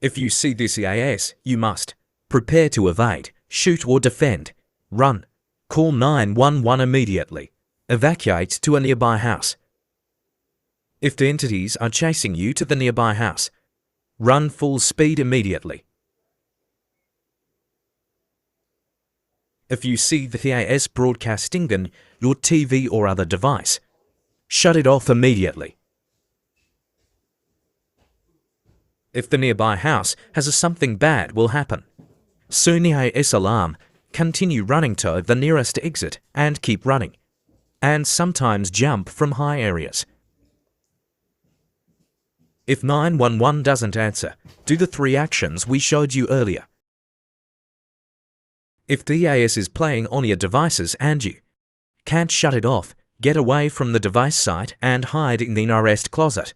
If you see this EAS, you must prepare to evade, shoot or defend, run, call 911 immediately, evacuate to a nearby house. If the entities are chasing you to the nearby house, run full speed immediately. If you see the EAS broadcasting on your TV or other device, shut it off immediately. If the nearby house has something bad will happen, soon EAS alarm, continue running to the nearest exit and keep running, and sometimes jump from high areas. If 911 doesn't answer, do the 3 actions we showed you earlier. If the EAS is playing on your devices and you can't shut it off, get away from the device site and hide in the arrest closet.